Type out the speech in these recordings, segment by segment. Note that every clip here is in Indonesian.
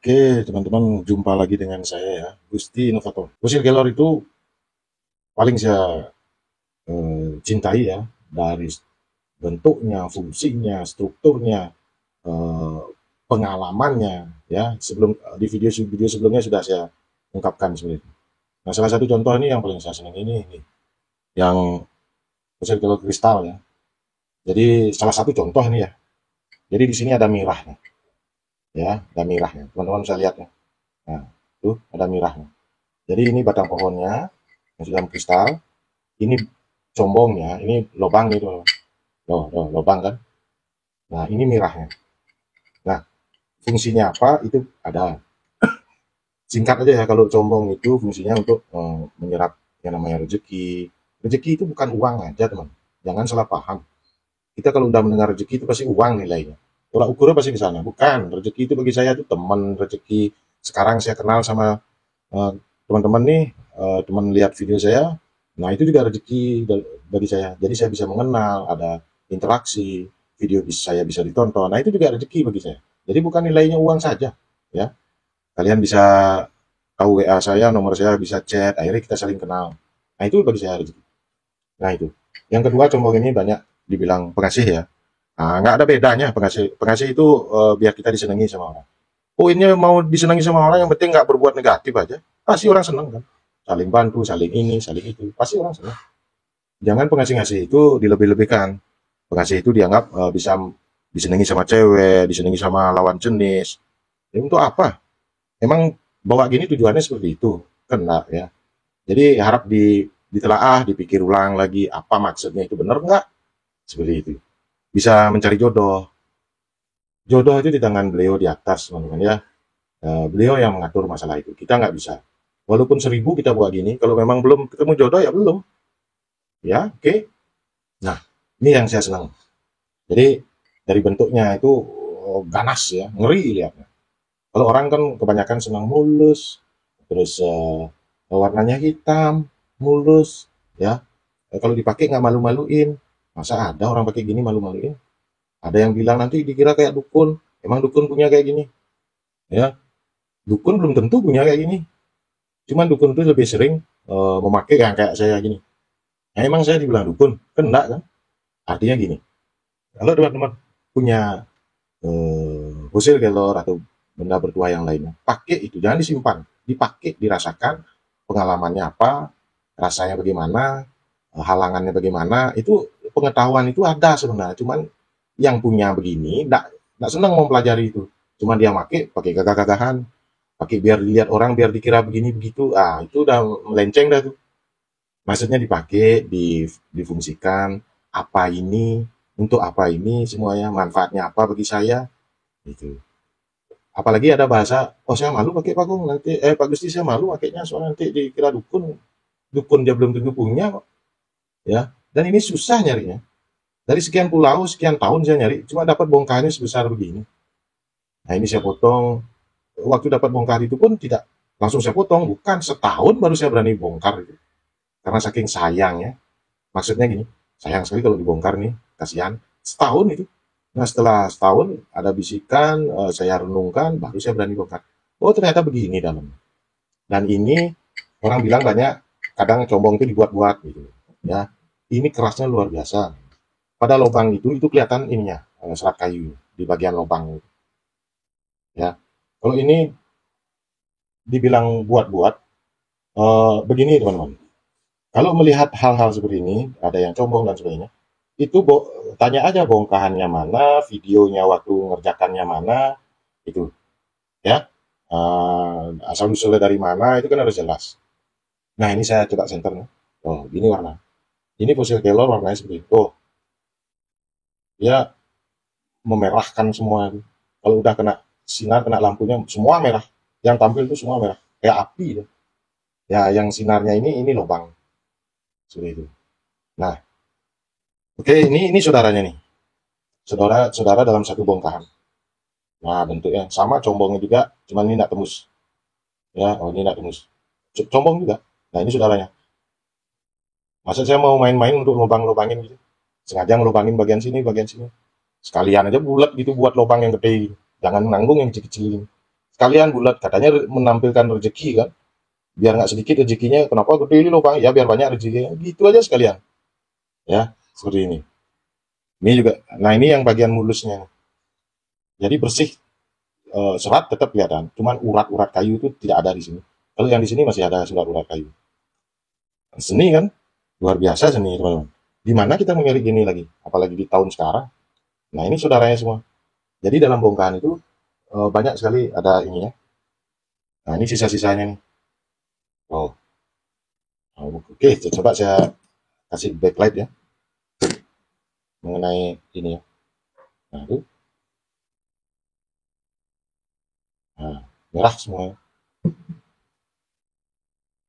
Oke, teman-teman, jumpa lagi dengan saya ya, Gusti Inovator. Fosil Kelor itu paling saya cintai ya, dari bentuknya, fungsinya, strukturnya, eh, pengalamannya ya. Sebelum di video sebelumnya sudah saya ungkapkan seperti itu. Nah, salah satu contoh ini yang paling saya senang ini yang fosil Kelor kristal ya. Jadi salah satu contoh ini ya. Jadi di sini ada mirahnya ya, ada mirahnya. Teman-teman bisa lihat ya. Nah, tuh ada mirahnya. Jadi ini batang pohonnya yang sudah kristal. Ini combongnya, ini lubang itu, loh, lubang kan. Nah, ini mirahnya. Nah, fungsinya apa? Itu ada. Singkat aja ya, kalau combong itu fungsinya untuk menyerap yang namanya rezeki. Rezeki itu bukan uang aja, teman. Jangan salah paham. Kita kalau udah mendengar rezeki itu pasti uang nilainya. Tolak ukurnya pasti di sana. Bukan. Rezeki itu bagi saya itu teman, rezeki. Sekarang saya kenal sama eh, teman-teman nih, teman lihat video saya. Nah, itu juga rezeki bagi saya. Jadi saya bisa mengenal, ada interaksi, video saya bisa ditonton. Nah, itu juga rezeki bagi saya. Jadi bukan nilainya uang saja, ya. Kalian bisa tahu WA saya, nomor saya bisa chat, akhirnya kita saling kenal. Nah, itu bagi saya rezeki. Nah, itu. Yang kedua, combong ini banyak dibilang pengasih ya. Nah, nggak ada bedanya pengasih. Pengasih itu biar kita disenangi sama orang. Oh, ini mau disenangi sama orang, yang penting nggak berbuat negatif aja. Pasti orang senang kan. Saling bantu, saling ini, saling itu. Pasti orang senang. Jangan pengasih-ngasih itu dilebih-lebihkan. Pengasih itu dianggap bisa disenangi sama cewek, disenangi sama lawan jenis. Ya, untuk apa? Emang bawa gini tujuannya seperti itu? Kena ya. Jadi harap ditelaah, dipikir ulang lagi apa maksudnya, itu benar nggak? Seperti itu. Bisa mencari jodoh. Jodoh itu di tangan beliau di atas, teman-teman ya. Beliau yang mengatur masalah itu. Kita nggak bisa. Walaupun 1000 kita buat gini, kalau memang belum ketemu jodoh ya belum. Ya, oke. Nah, ini yang saya senang. Jadi dari bentuknya itu ganas ya, ngeri lihatnya. Kalau orang kan kebanyakan senang mulus, terus warnanya hitam, mulus, ya. Kalau dipakai nggak malu-maluin. Masa ada orang pakai gini malu-maluin? Ada yang bilang nanti dikira kayak dukun. Emang dukun punya kayak gini? Ya, dukun belum tentu punya kayak gini. Cuman dukun itu lebih sering memakai yang kayak saya gini. Nah, emang saya dibilang dukun? Kan enggak kan? Artinya gini, kalau teman-teman punya fosil kelor atau benda bertuah yang lainnya, pakai itu, jangan disimpan, dipakai, dirasakan pengalamannya apa, rasanya bagaimana, halangannya bagaimana, itu pengetahuan itu ada sebenarnya, cuman yang punya begini enggak senang mempelajari itu, cuman dia pakai gagah-gagahan, pakai biar dilihat orang, biar dikira begini begitu, itu udah melenceng dah tuh. Maksudnya dipakai, difungsikan, apa ini, untuk apa ini semuanya, manfaatnya apa bagi saya, gitu. Apalagi ada bahasa, oh saya malu pakai Pak Gong, nanti, Pak Gusti saya malu pakainya, soalnya nanti dikira dukun, dukun dia belum tentu punya kok, ya. Dan ini susah nyarinya. Dari sekian pulau, sekian tahun saya nyari, cuma dapat bongkahannya sebesar begini. Nah ini saya potong, waktu dapat bongkar itu pun tidak langsung saya potong, bukan setahun baru saya berani bongkar itu. Karena saking sayangnya, maksudnya gini, sayang sekali kalau dibongkar nih, kasihan. Setahun itu. Nah setelah setahun ada bisikan, saya renungkan, baru saya berani bongkar. Oh ternyata begini dalamnya. Dan ini orang bilang banyak, kadang combong itu dibuat-buat gitu. Ya, ini kerasnya luar biasa. Pada lubang itu kelihatan ininya, serat kayu di bagian lubang. Ya, kalau ini dibilang buat-buat, begini teman-teman. Kalau melihat hal-hal seperti ini, ada yang combong dan sebagainya, itu tanya aja bongkahannya mana, videonya waktu ngerjakannya mana, itu ya. Asal usulnya dari mana itu kan harus jelas. Nah ini saya coba center nih. Oh ini warna. Ini fosil kelor warnanya seperti itu. Oh dia memerahkan semua itu. Kalau udah kena sinar, kena lampunya semua merah. Yang tampil itu semua merah. Kayak api ya. Ya yang sinarnya ini lubang seperti itu. Nah, oke ini saudaranya nih. Saudara dalam satu bongkahan. Nah, bentuknya sama, combongnya juga, cuman ini tidak tembus. Ya, oh ini tidak tembus. Combong juga. Nah, ini saudaranya. Masa saya mau main-main untuk lubang-lubangin gitu. Sengaja ngelubangin bagian sini, bagian sini. Sekalian aja bulat gitu buat lubang yang gede. Jangan nanggung yang kecil-kecil. sekalian bulat, katanya menampilkan rezeki kan, biar nggak sedikit rezekinya, kenapa gede ini lubang, ya biar banyak rezekinya, gitu aja sekalian, ya, seperti ini juga. Nah, ini yang bagian mulusnya, jadi bersih, serat tetap kelihatan, cuman urat-urat kayu itu tidak ada di sini. Kalau yang di sini masih ada urat-urat kayu. Seni kan, luar biasa seni teman-teman. Di mana kita mencari gini lagi, apalagi di tahun sekarang. Nah, ini saudaranya semua. Jadi dalam bongkahan itu banyak sekali ada ini ya. Nah, ini sisa-sisanya nih. Oh, oke, coba saya kasih backlight ya mengenai ini ya. Nah, itu, nah, merah semua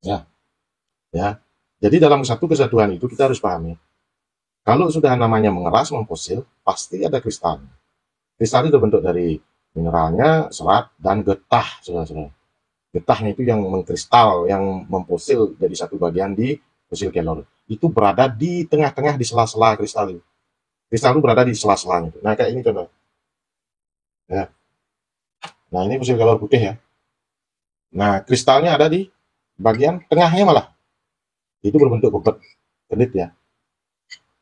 ya. Ya. Jadi dalam satu kesatuan itu kita harus pahami. Kalau sudah namanya mengeras, memfosil, pasti ada kristal. Kristal itu bentuk dari mineralnya, serat, dan getah, saudara-saudara. Getahnya itu yang mengkristal, yang memfosil jadi satu bagian di fosil kelor. Itu berada di tengah-tengah di sela-sela kristal itu. Kristal itu berada di sela-selanya. Nah, kayak ini contoh. Ya. Nah, ini fosil kelor putih ya. Nah, kristalnya ada di bagian tengahnya malah. Itu berbentuk bebet, kedit ya.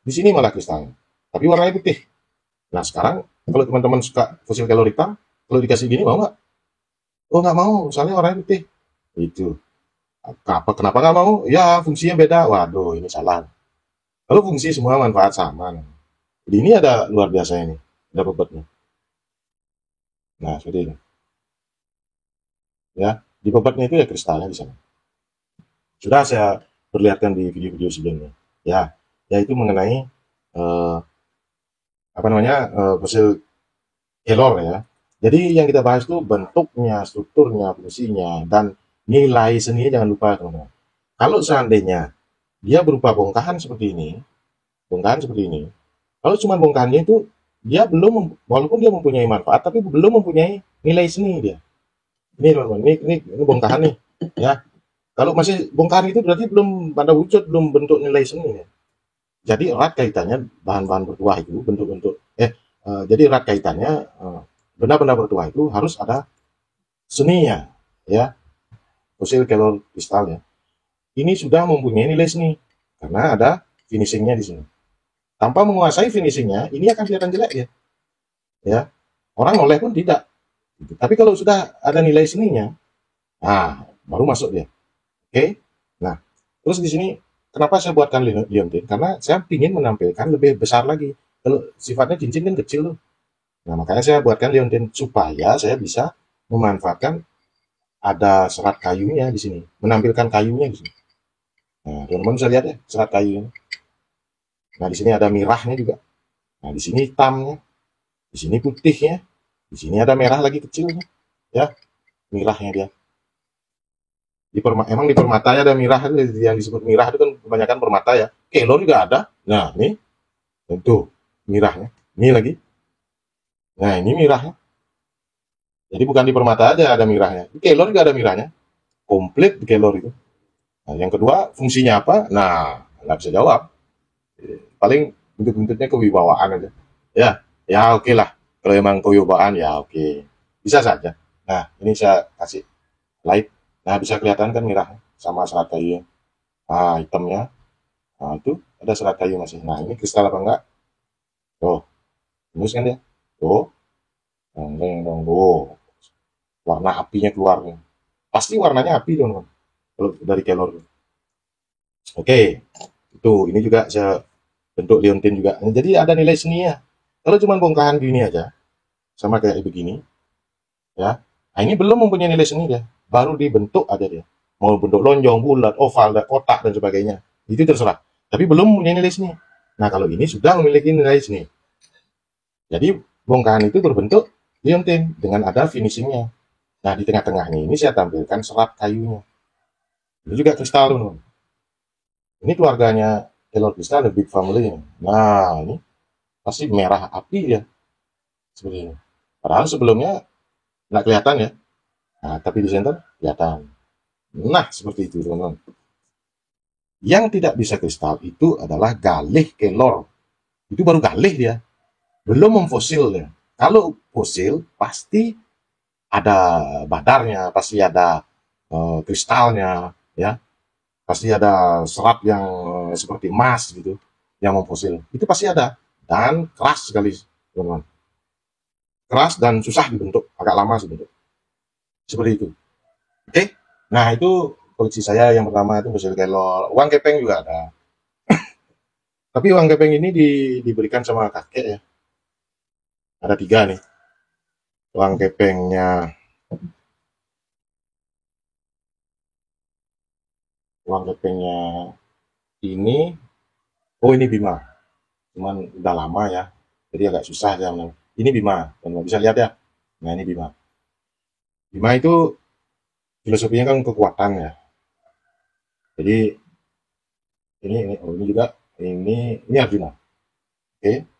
Di sini malah kristalnya. Tapi warnanya putih. Nah, sekarang kalau teman-teman suka fosil kelor hitam, kalau dikasih gini mau nggak? Oh, nggak mau, soalnya warnanya putih. Itu. Kenapa nggak mau? Ya, fungsinya beda. Waduh, ini salah. Kalau fungsi semua manfaat sama. Jadi ini ada luar biasa ini. Ada bobotnya. Nah, seperti ini. Ya, di bobotnya itu ya kristalnya di sana. Sudah saya perlihatkan di video-video sebelumnya. Ya, yaitu mengenai eh, apa namanya fosil kelor ya. Jadi yang kita bahas itu bentuknya, strukturnya, fungsinya, dan nilai seninya jangan lupa teman-teman. Kalau seandainya dia berupa bongkahan seperti ini, kalau cuma bongkahannya itu dia belum, walaupun dia mempunyai manfaat, tapi belum mempunyai nilai seni dia. Ini teman-teman, ini bongkahan nih, ya. Kalau masih bongkahan itu berarti belum pada wujud, belum bentuk nilai seni ya. Jadi erat kaitannya bahan-bahan bertuah itu, bentuk-bentuk, jadi erat kaitannya benda-benda bertuah itu harus ada seninya, ya. Fosil kelor kristalnya. Ini sudah mempunyai nilai seni karena ada finishingnya di sini. Tanpa menguasai finishingnya, ini akan kelihatan jelek ya. Ya, orang oleh pun tidak. Tapi kalau sudah ada nilai seninya, nah baru masuk dia. Oke. Nah, terus di sini kenapa saya buatkan liontin? Karena saya ingin menampilkan lebih besar lagi. Kalau sifatnya cincin kan kecil tuh. Nah, makanya saya buatkan liontin supaya saya bisa memanfaatkan ada serat kayunya di sini, menampilkan kayunya di sini. Nah, teman-teman bisa lihat ya serat kayunya. Nah, di sini ada mirahnya juga. Nah, di sini hitamnya, di sini putihnya, di sini ada merah lagi kecilnya, ya, mirahnya dia. Emang di permatanya ada mirah, yang disebut mirah itu kan kebanyakan permata ya. Kelor juga ada. Nah, ini tentu mirahnya. Ini lagi. Nah, ini mirahnya. Jadi bukan di permata aja ada mirahnya. Di kelor juga ada mirahnya. Komplit di kelor itu. Nah, yang kedua, fungsinya apa? Nah, nggak bisa jawab. Paling bentuk-bentuknya kewibawaan aja. Ya, ya oke lah. Kalau emang kewibawaan ya oke. Bisa saja. Nah, ini saya kasih light. Nah, bisa kelihatan kan mirahnya sama serat kayu. Nah, hitamnya. Nah, itu ada serat kayu masih. Nah, ini kristal apa enggak? Tuh, tembus kan dia? Tuh, dong, tuh. Warna apinya keluar. Pasti warnanya api dong, kalau dari kelor. Oke, itu ini juga saya bentuk liontin juga. Jadi ada nilai seni ya. Kalau cuma bongkahan gini aja, sama kayak begini, ya. Nah, ini belum mempunyai nilai seni dia. Baru dibentuk aja dia. Mau bentuk lonjong, bulat, oval, kotak dan sebagainya. Itu terserah. Tapi belum mempunyai nilai seni. Nah, kalau ini sudah memiliki nilai seni. Jadi bongkahan itu berbentuk liontin dengan ada finishingnya. Nah, di tengah-tengahnya ini saya tampilkan serat kayunya. Ini juga kristal, teman-teman. Ini keluarganya Taylor Crystal, The Big Family. Nah, ini pasti merah api ya, seperti ini. Padahal sebelumnya nggak kelihatan ya. Nah, tapi di center kelihatan. Nah, seperti itu, teman-teman. Yang tidak bisa kristal itu adalah galih kelor. Itu baru galih dia. Belum memfosil ya. Kalau fosil, pasti ada badarnya, pasti ada kristalnya, ya, pasti ada serat yang seperti emas gitu, yang memfosil. Itu pasti ada dan keras sekali, teman-teman. Keras dan susah dibentuk, agak lama sih bentuk. Seperti itu. Oke. Nah, itu koleksi saya yang pertama itu fosil kelor. Uang kepeng juga ada. Tapi uang kepeng ini diberikan sama kakek ya. Ada 3 nih. Uang kepengnya, uang kepengnya ini, oh ini Bima. Cuman udah lama ya. Jadi agak susah ya. Ini Bima, teman-teman bisa lihat ya. Nah, ini Bima. Bima itu filosofinya kan kekuatan ya. Jadi oh, ini juga ini Arjuna. Oke.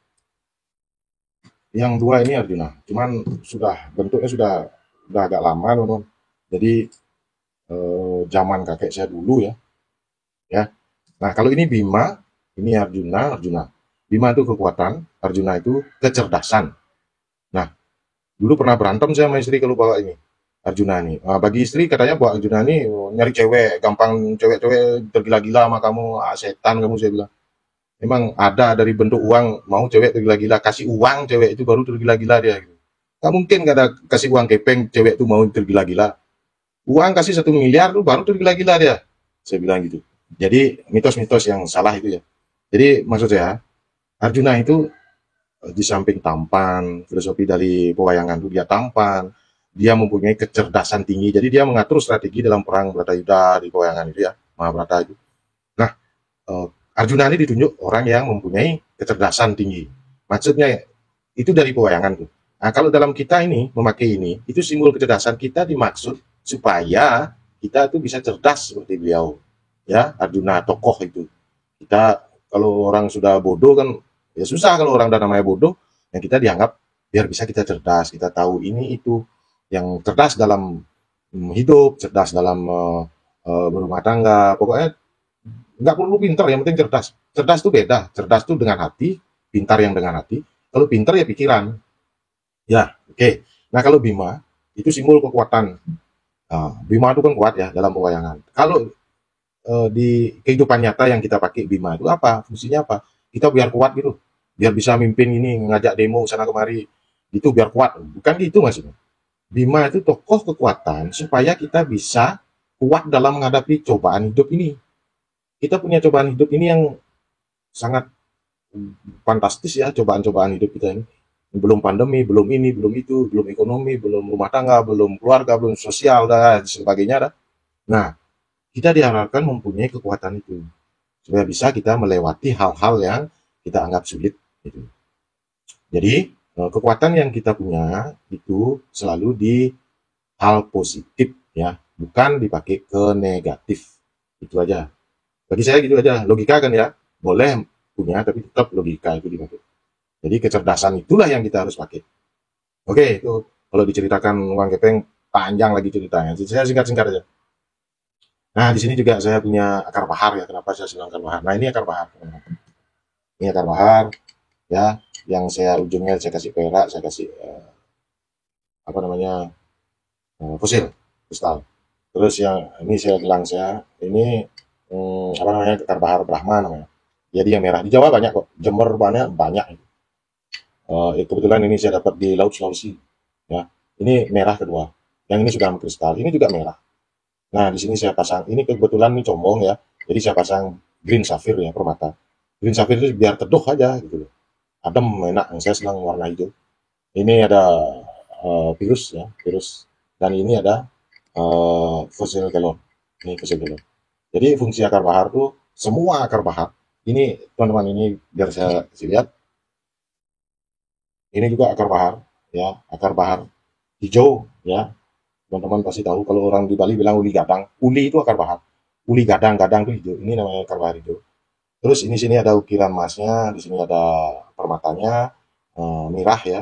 Yang 2 ini Arjuna. Cuman sudah bentuknya sudah agak lama, teman-teman. Jadi zaman kakek saya dulu ya. Ya. Nah, kalau ini Bima, ini Arjuna. Bima itu kekuatan, Arjuna itu kecerdasan. Nah, dulu pernah berantem saya sama istri kalau bawa ini. Arjuna ini. Bagi istri katanya bawa Arjuna ini nyari cewek, gampang cewek-cewek tergila-gila sama kamu, setan kamu, saya bilang. Memang ada dari bentuk uang, mau cewek tergila-gila, kasih uang cewek itu baru tergila-gila dia. Gitu. Gak mungkin gak ada kasih uang kepeng cewek itu mau tergila-gila. Uang kasih 1 miliar tuh baru tergila-gila dia. Saya bilang gitu. Jadi mitos-mitos yang salah itu ya. Jadi maksud saya, Arjuna itu di samping tampan, filosofi dari pewayangan itu dia tampan, dia mempunyai kecerdasan tinggi, jadi dia mengatur strategi dalam perang Bratayuda di pewayangan itu ya, Mahabharata itu. Nah, Arjuna ini ditunjuk orang yang mempunyai kecerdasan tinggi. Maksudnya itu dari pewayangan tuh. Nah, kalau dalam kita ini memakai ini, itu simbol kecerdasan kita dimaksud supaya kita tuh bisa cerdas seperti beliau. Ya, Arjuna tokoh itu. Kita kalau orang sudah bodoh kan ya susah, kalau orang udah namanya bodoh, yang kita dianggap biar bisa kita cerdas, kita tahu ini itu, yang cerdas dalam hidup, cerdas dalam berumah tangga, pokoknya nggak perlu pintar, yang penting cerdas. Cerdas itu beda, cerdas itu dengan hati, pintar yang dengan hati. Kalau pintar ya pikiran. Ya, oke. Okay. Nah, kalau Bima itu simbol kekuatan. Bima itu kan kuat ya dalam pewayangan. Kalau di kehidupan nyata yang kita pakai Bima itu apa? Fungsinya apa? Kita biar kuat gitu, biar bisa mimpin ini, ngajak demo sana kemari, itu biar kuat. Bukan gitu maksudnya. Bima itu tokoh kekuatan supaya kita bisa kuat dalam menghadapi cobaan hidup ini. Kita punya cobaan hidup ini yang sangat fantastis ya, cobaan-cobaan hidup kita ini. Belum pandemi, belum ini, belum itu, belum ekonomi, belum rumah tangga, belum keluarga, belum sosial, dan sebagainya. Nah, kita diharapkan mempunyai kekuatan itu supaya bisa kita melewati hal-hal yang kita anggap sulit. Gitu. Jadi kekuatan yang kita punya itu selalu di hal positif ya, bukan dipakai ke negatif. Itu aja. Bagi saya gitu aja. Logika kan ya, boleh punya tapi tetap logika itu dipakai. Jadi kecerdasan itulah yang kita harus pakai. Oke, itu kalau diceritakan uang kepeng panjang lagi ceritanya. Jadi saya singkat-singkat aja. Nah, di sini juga saya punya akar bahar ya. Kenapa saya bilang akar bahar? Nah, ini akar bahar. Ini akar bahar ya, yang saya ujungnya saya kasih perak, saya kasih apa namanya fosil kristal. Terus yang ini saya gelang saya ini apa namanya akar bahar Brahma namanya. Jadi yang merah di Jawa banyak kok, Jember banyak banyak. Kebetulan ini saya dapat di Laut Sulawesi. Ya, ini merah kedua. Yang ini sudah kristal. Ini juga merah. Nah, di sini saya pasang. Ini kebetulan ini combong ya. Jadi saya pasang green sapphire ya, permata. Green sapphire itu biar teduh aja gitu loh. Adem, enak. Yang saya senang warna hijau. Ini ada virus ya, virus. Dan ini ada fosil kelor. Ini fosil kelor. Jadi fungsi akar bahar tuh semua akar bahar. Ini teman-teman ini biar saya kasih lihat. Ini juga akar bahar ya, akar bahar hijau ya. Teman-teman pasti tahu kalau orang di Bali bilang uli gadang. Uli itu akar bahar. Uli gadang-gadang itu hijau. Ini namanya akar bahar hijau. Terus ini sini ada ukiran emasnya, di sini ada permatanya, mirah ya.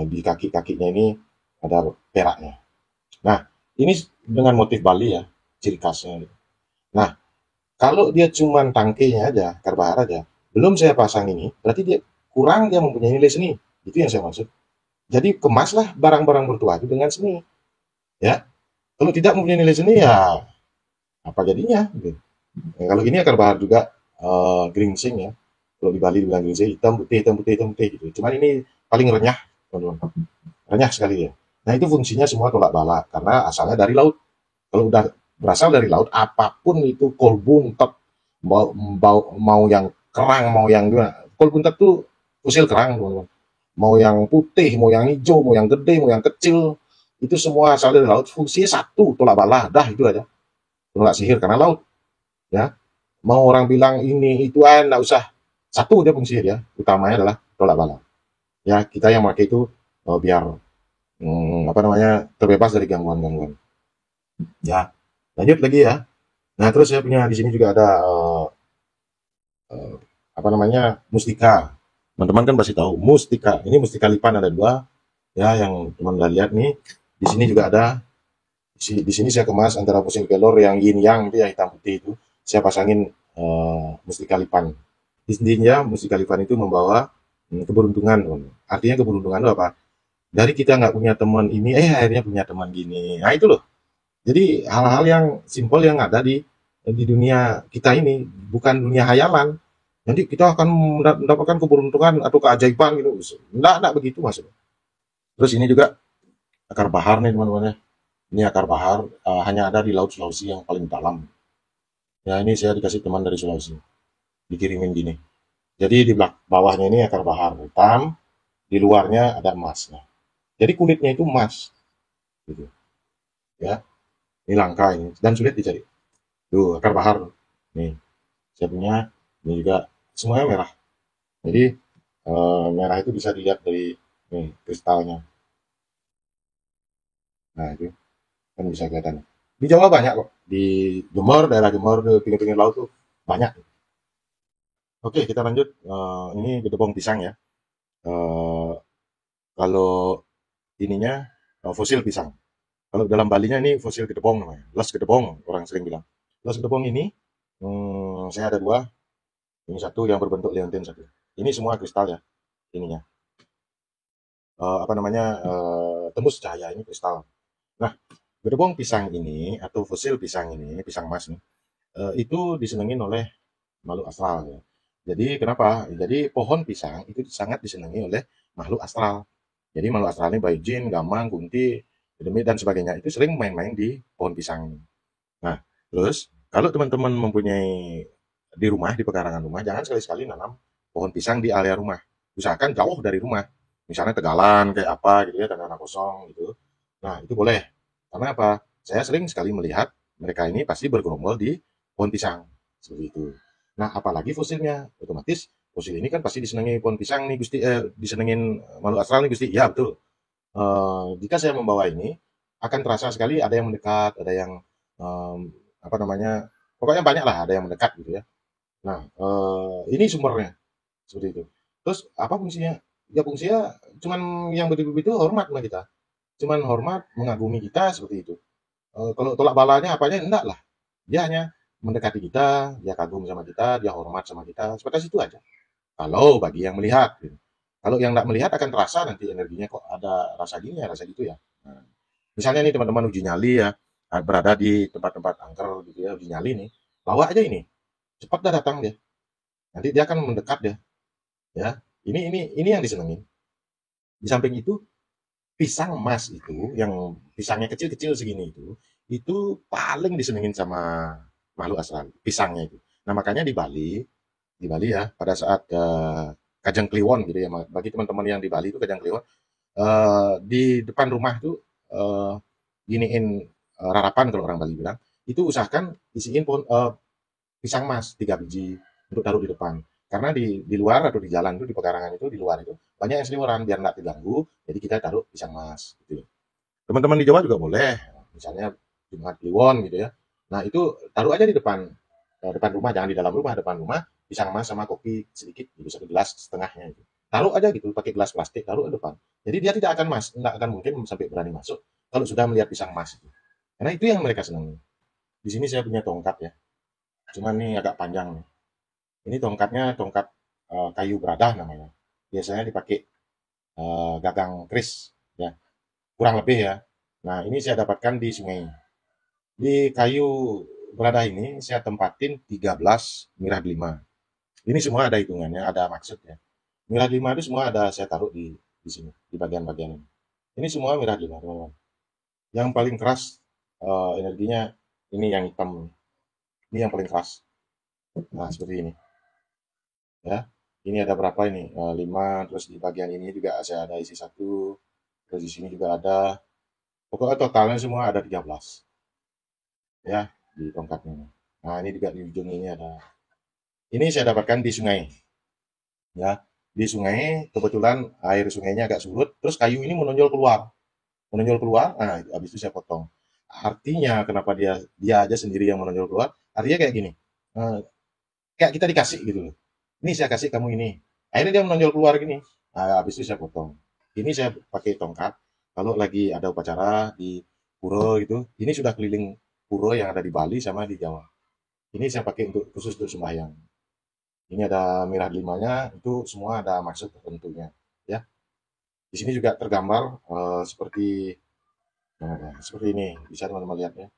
Di kaki-kakinya ini ada peraknya. Nah, ini dengan motif Bali ya, ciri khasnya. Nah, kalau dia cuma tangkainya aja, akar bahar aja, belum saya pasang ini, berarti dia kurang, dia mempunyai nilai seni. Itu yang saya maksud. Jadi kemaslah barang-barang bertuah itu dengan seni, ya. Kalau tidak mempunyai nilai seni ya apa jadinya? Gitu. Nah, kalau ini akar bahar juga geringsing ya. Kalau di Bali dibilang geringsing hitam putih hitam putih hitam putih gitu. Cuman ini paling renyah, teman-teman. Renyah sekali ya. Nah itu fungsinya semua tolak bala karena asalnya dari laut. Kalau udah berasal dari laut, apapun itu kolbun tetap mau yang kerang, mau yang gimana. Kolbun tetap tuh fosil kerang, teman-teman. Mau yang putih, mau yang hijau, mau yang gede, mau yang kecil, itu semua asal dari laut. Fungsinya satu, tolak bala, dah itu aja. Tolak sihir karena laut, ya. Mau orang bilang ini itu nggak usah. Satu dia fungsi dia, utamanya adalah tolak bala. Ya kita yang pakai itu biar apa namanya terbebas dari gangguan-gangguan. Ya lanjut lagi ya. Nah terus saya punya di sini juga ada eh, apa namanya mustika. Teman-teman kan pasti tahu mustika. Ini mustika lipan ada dua. Ya yang teman udah lihat nih. Di sini juga ada. Di sini saya kemas antara fosil kelor yang yin yang itu yang hitam putih itu. Saya pasangin mustika lipan. Intinya mustika lipan itu membawa keberuntungan. Artinya keberuntungan itu apa? Dari kita nggak punya teman ini, akhirnya punya teman gini. Nah itu loh. Jadi hal-hal yang simpel yang ada di dunia kita ini bukan dunia hayalan. Nanti kita akan mendapatkan keberuntungan atau keajaiban gitu. Enggak begitu maksudnya. Terus ini juga akar bahar nih teman-teman ya. Ini akar bahar hanya ada di Laut Sulawesi yang paling dalam. Ya ini saya dikasih teman dari Sulawesi, dikirimin gini. Jadi di bawahnya ini akar bahar hitam, di luarnya ada emasnya. Jadi kulitnya itu emas, gitu. Ya, ini langka ini dan sulit dicari. Tuh akar bahar. Nih, saya punya. Ini juga semuanya merah. Jadi merah itu bisa dilihat dari nih kristalnya. Nah itu kan bisa kelihatan. Di Jawa banyak kok. Di Jember, daerah Jember, di pinggir-pinggir laut tuh banyak. Oke, kita lanjut. Ini gedebong pisang ya. Eh, kalau ininya fosil pisang. Kalau dalam Balinya ini fosil gedebong namanya. Las gedebong orang sering bilang. Las gedebong ini saya ada dua. Ini satu yang berbentuk liontin satu. Ini semua kristal ya ininya. Apa namanya tembus cahaya ini kristal. Nah, gedebong pisang ini atau fosil pisang ini, pisang emas nih, itu disenengin oleh makhluk astral ya. Jadi kenapa? Jadi pohon pisang itu sangat disenangi oleh makhluk astral. Jadi makhluk astral ini baik jin, gamang, kunti, demit dan sebagainya itu sering main-main di pohon pisang ini. Nah, terus kalau teman-teman mempunyai di rumah, di pekarangan rumah, jangan sekali-sekali nanam pohon pisang di area rumah. Usahakan jauh dari rumah. Misalnya tegalan kayak apa gitu ya, tanah kosong gitu. Nah, itu boleh. Karena apa? Saya sering sekali melihat mereka ini pasti bergerombol di pohon pisang. Seperti itu. Nah, apalagi fosilnya. Otomatis fosil ini kan pasti disenangi pohon pisang nih Gusti, disenengin makhluk astral nih Gusti. Ya, betul. Jika saya membawa ini, akan terasa sekali ada yang mendekat, ada yang apa namanya, pokoknya banyak lah ada yang mendekat gitu ya. Nah, ini sumbernya seperti itu. Terus apa fungsinya? Ya fungsinya cuman yang begitu-begitu hormat sama kita. Cuman hormat, mengagumi kita seperti itu. Kalau tolak balanya apanya enggak lah. Dia hanya mendekati kita, dia kagum sama kita, dia hormat sama kita, sebatas itu aja. Kalau bagi yang melihat, gitu. Kalau yang tidak melihat akan terasa nanti energinya kok ada rasa gini ya, rasa gitu ya. Nah, misalnya nih teman-teman uji nyali ya, berada di tempat-tempat angker gitu ya, uji nyali nih, bawa aja ini, cepat dah datang dia. Nanti dia akan mendekat dia, ya. Ini yang disenengin. Di samping itu pisang emas itu, yang pisangnya kecil-kecil segini itu paling disenengin sama makhluk astral, pisangnya itu. Nah makanya di Bali ya, pada saat Kajang Kliwon gitu ya, bagi teman-teman yang di Bali itu Kajang Kliwon, di depan rumah itu giniin rarapan kalau orang Bali bilang, itu usahakan isiin pohon pisang mas 3 biji untuk taruh di depan. Karena di luar atau di jalan itu di pekarangan itu di luar itu banyak yang seliweran biar nggak terganggu. Jadi kita taruh pisang mas. Gitu. Teman-teman di Jawa juga boleh. Misalnya Jumat Kliwon gitu ya. Nah itu taruh aja di depan depan rumah, jangan di dalam rumah, depan rumah pisang mas sama kopi sedikit, gitu 1 gelas setengahnya itu. Taruh aja gitu, pakai gelas plastik, taruh di depan. Jadi dia tidak akan tidak akan mungkin sampai berani masuk kalau sudah melihat pisang mas itu. Karena itu yang mereka senangi. Di sini saya punya tongkat ya, cuman ini agak panjang nih. Ini tongkatnya tongkat kayu beradah namanya. Biasanya dipakai gagang kris ya, kurang lebih ya. Nah, ini saya dapatkan di sungai. Di kayu berada ini saya tempatin 13 mirah delima. Ini semua ada hitungannya, ada maksudnya. Mirah delima itu semua ada saya taruh di sini, di bagian-bagian ini. Ini semua mirah delima, teman-teman. Yang paling keras energinya ini yang hitam. Ini yang paling keras. Nah, seperti ini ya. Ini ada berapa ini? 5, terus di bagian ini juga saya ada isi satu, terus di sini juga ada. Pokoknya totalnya semua ada 13 ya di tongkatnya. Nah, ini juga di ujung ini ada. Ini saya dapatkan di sungai ya. Di sungai kebetulan air sungainya agak surut, terus kayu ini menonjol keluar. Menonjol keluar, nah habis itu saya potong. Artinya kenapa dia dia aja sendiri yang menonjol keluar? Artinya kayak gini. eh, Kayak kita dikasih gitu loh. Ini saya kasih kamu ini. Akhirnya dia menonjol keluar gini. Nah, habis itu saya potong. Ini saya pakai tongkat. Kalau lagi ada upacara di pura gitu, ini sudah keliling pura yang ada di Bali sama di Jawa. Ini saya pakai untuk khusus untuk sembahyang. Ini ada mirah limanya, itu semua ada maksud tertentunya. Ya, di sini juga tergambar seperti seperti ini. Bisa teman-teman lihat ya.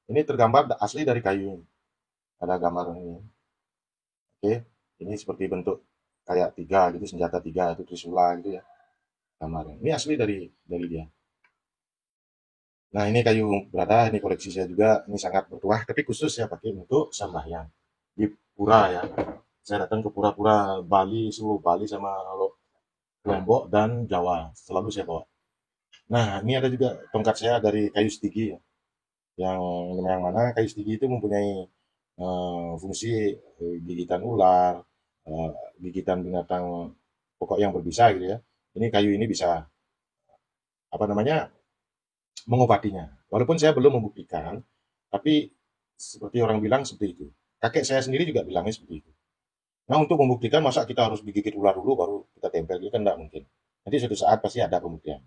Ini tergambar asli dari kayu. Ada gambar ini. Oke, ini seperti bentuk kayak tiga gitu, senjata tiga itu trisula gitu ya gambarnya. Ini asli dari dia. Nah, ini kayu berada, ini koleksi saya juga, ini sangat bertuah, tapi khusus saya pakai untuk sembahyang di pura ya. Saya datang ke pura-pura Bali, seluruh Bali sama Lombok dan Jawa, selalu saya bawa. Nah, ini ada juga tongkat saya dari kayu stigi ya. Yang yang mana kayu stigi itu mempunyai fungsi gigitan ular, eh, gigitan binatang pokok yang berbisa gitu ya. Ini kayu ini bisa apa namanya mengobatinya. Walaupun saya belum membuktikan, tapi seperti orang bilang seperti itu. Kakek saya sendiri juga bilangnya seperti itu. Nah, untuk membuktikan masa kita harus digigit ular dulu baru kita tempel itu kan tidak mungkin. Nanti suatu saat pasti ada pembuktian.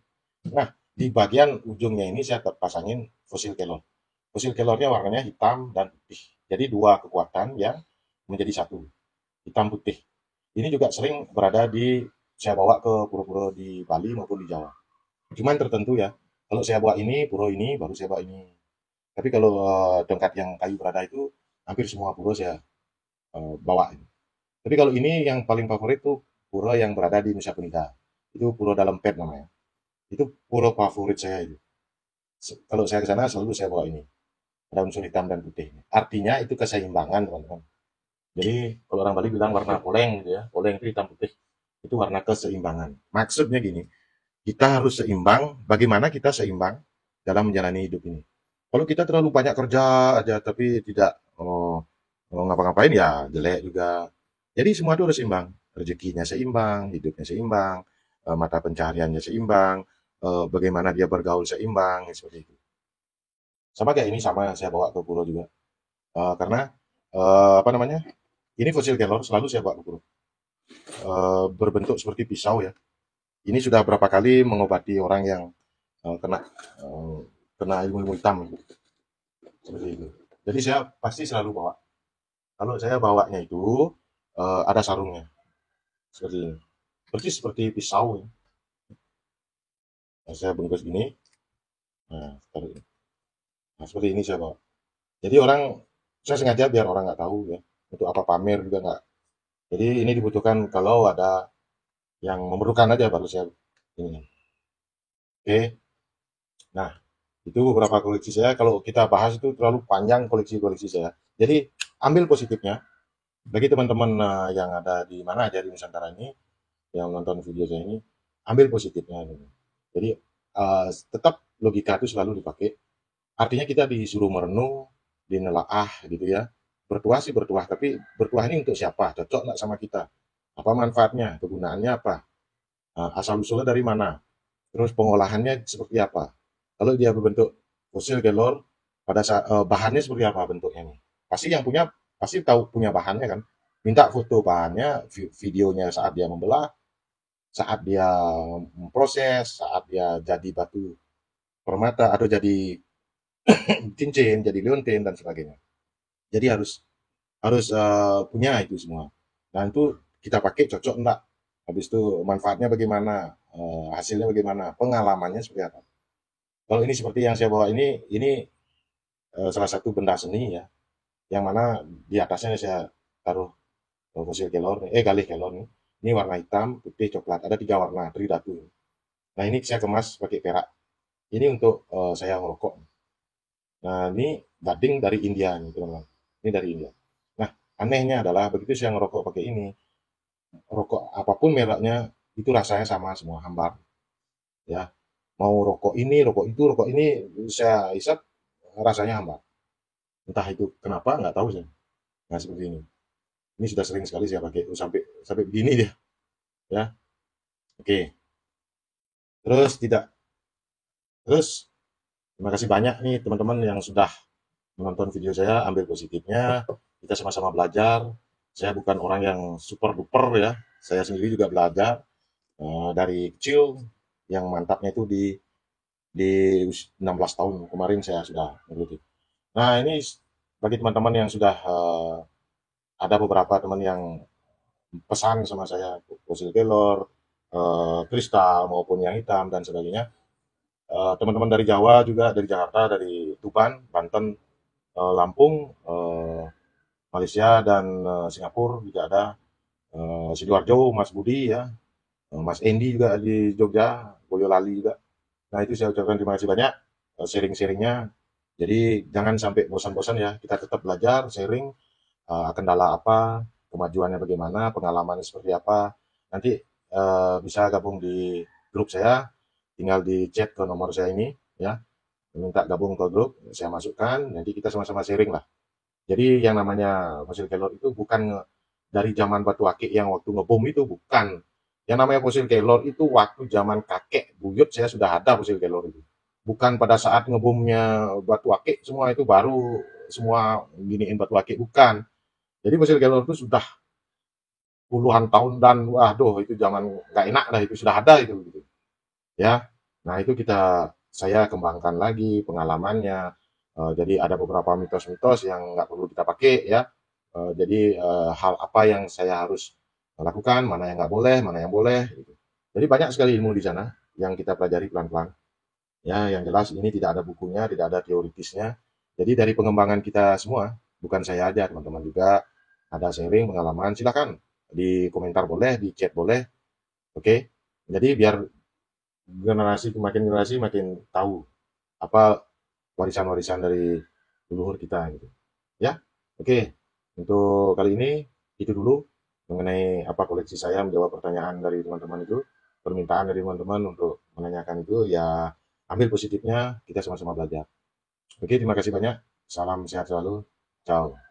Nah, di bagian ujungnya ini saya pasangin fosil kelor. Fosil kelornya warnanya hitam dan putih. Jadi dua kekuatan yang menjadi satu, hitam putih. Ini juga sering berada di saya bawa ke pura-pura di Bali maupun di Jawa. Cuman tertentu ya. Kalau saya bawa ini, pura ini, baru saya bawa ini. Tapi kalau tongkat yang kayu berada itu hampir semua pura saya bawa. Tapi kalau ini yang paling favorit tuh pura yang berada di Nusa Penida. Itu pura dalam pet namanya. Itu pura favorit saya itu. Kalau saya ke sana selalu saya bawa ini. Ada unsur hitam dan putih. Artinya itu keseimbangan, teman-teman. Jadi kalau orang Bali bilang warna poleng gitu ya. Poleng itu hitam putih. Itu warna keseimbangan. Maksudnya gini, kita harus seimbang. Bagaimana kita seimbang dalam menjalani hidup ini? Kalau kita terlalu banyak kerja aja tapi tidak ngapa-ngapain ya jelek juga. Jadi semua itu harus seimbang. Rezekinya seimbang, hidupnya seimbang, mata pencahariannya seimbang, bagaimana dia bergaul seimbang, ya seperti itu. Sama kayak ini sama yang saya bawa ke pura juga. Karena apa namanya? Ini fosil kelor selalu saya bawa ke pura. Berbentuk seperti pisau ya. Ini sudah berapa kali mengobati orang yang kena eh, kena ilmu hitam seperti itu. Jadi saya pasti selalu bawa. Kalau saya bawanya itu ada sarungnya seperti ini. Persis seperti pisau ya. Nah, saya bungkus gini. Nah, taruh ini. Nah, seperti ini saya bawa. Jadi orang saya sengaja biar orang nggak tahu ya. Untuk apa pamer juga nggak. Jadi ini dibutuhkan kalau ada yang memerlukan aja baru saya ini. Oke. Nah, itu beberapa koleksi saya. Kalau kita bahas itu terlalu panjang koleksi-koleksi saya. Jadi ambil positifnya. Bagi teman-teman yang ada di mana aja di Nusantara ini, yang nonton video saya ini, ambil positifnya. Gitu. Jadi tetap logika itu selalu dipakai. Artinya kita disuruh merenung, dinelaah gitu ya. Bertuah sih bertuah, tapi bertuah ini untuk siapa? Cocok nggak sama kita? Apa manfaatnya? Kegunaannya apa? Asal usulnya dari mana? Terus pengolahannya seperti apa? Kalau dia berbentuk fosil kelor, pada saat bahannya seperti apa bentuknya nih? Pasti yang punya pasti tahu punya bahannya kan. Minta foto bahannya, videonya saat dia membelah, saat dia memproses, saat dia jadi batu permata atau jadi cincin, jadi liontin dan sebagainya. Jadi harus harus punya itu semua. Nah itu kita pakai cocok enggak? habis itu manfaatnya bagaimana, hasilnya bagaimana, pengalamannya seperti apa. Kalau ini seperti yang saya bawa ini salah satu benda seni ya, yang mana di atasnya saya taruh fosil kelor, galih kelor nih. Ini warna hitam, putih, coklat. Ada 3 warna, tridatu. Nah ini saya kemas pakai perak. Ini untuk saya merokok. Nah ini gading dari India nih teman-teman. Ini dari India. Nah anehnya adalah begitu saya ngerokok pakai ini, rokok apapun mereknya itu rasanya sama semua, hambar. Ya, mau rokok ini saya isap rasanya hambar. Entah itu kenapa, nggak tahu saya. Nah seperti ini. Ini sudah sering sekali saya pakai, sampai sampai begini dia. Ya, oke. Terus tidak, terus terima kasih banyak nih teman-teman yang sudah menonton video saya, ambil positifnya. Kita sama-sama belajar. Saya bukan orang yang super duper ya. Saya sendiri juga belajar dari kecil. Yang mantapnya itu di 16 tahun kemarin saya sudah menggeluti. Nah ini bagi teman-teman yang sudah ada beberapa teman yang pesan sama saya fosil kelor, kristal maupun yang hitam dan sebagainya. Teman-teman dari Jawa juga, dari Jakarta, dari Tuban, Banten, Lampung, Malaysia dan Singapura juga ada. Sidoarjo, Mas Budi ya, Mas Endi juga di Jogja, Boyolali juga. Nah itu saya ucapkan terima kasih banyak sharing-sharingnya. Jadi jangan sampai bosan-bosan ya, kita tetap belajar, sharing, kendala apa, kemajuannya bagaimana, pengalamannya seperti apa. Nanti bisa gabung di grup saya, tinggal di chat ke nomor saya ini ya, minta gabung ke grup, saya masukkan, nanti kita sama-sama sharing lah. Jadi yang namanya fosil kelor itu bukan dari zaman batu akik yang waktu ngebom itu, bukan. Yang namanya fosil kelor itu waktu zaman kakek buyut saya sudah ada fosil kelor itu. Bukan pada saat ngebomnya batu akik semua itu baru semua giniin batu akik, bukan. Jadi fosil kelor itu sudah puluhan tahun dan waduh itu zaman nggak enak lah, itu sudah ada itu gitu. Ya. Nah, itu saya kembangkan lagi pengalamannya. Jadi ada beberapa mitos-mitos yang nggak perlu kita pakai ya. Jadi hal apa yang saya harus lakukan, mana yang nggak boleh, mana yang boleh gitu. Jadi banyak sekali ilmu di sana yang kita pelajari pelan-pelan. Ya, yang jelas ini tidak ada bukunya, tidak ada teoritisnya. Jadi dari pengembangan kita semua, bukan saya aja, teman-teman juga ada sharing pengalaman. Silakan di komentar boleh, di chat boleh. Oke. Jadi biar generasi makin tahu apa warisan-warisan dari leluhur kita gitu. Ya. Oke. Untuk kali ini itu dulu mengenai apa koleksi saya, menjawab pertanyaan dari teman-teman itu, permintaan dari teman-teman untuk menanyakan itu ya, ambil positifnya, kita sama-sama belajar. Oke, terima kasih banyak. Salam sehat selalu. Ciao.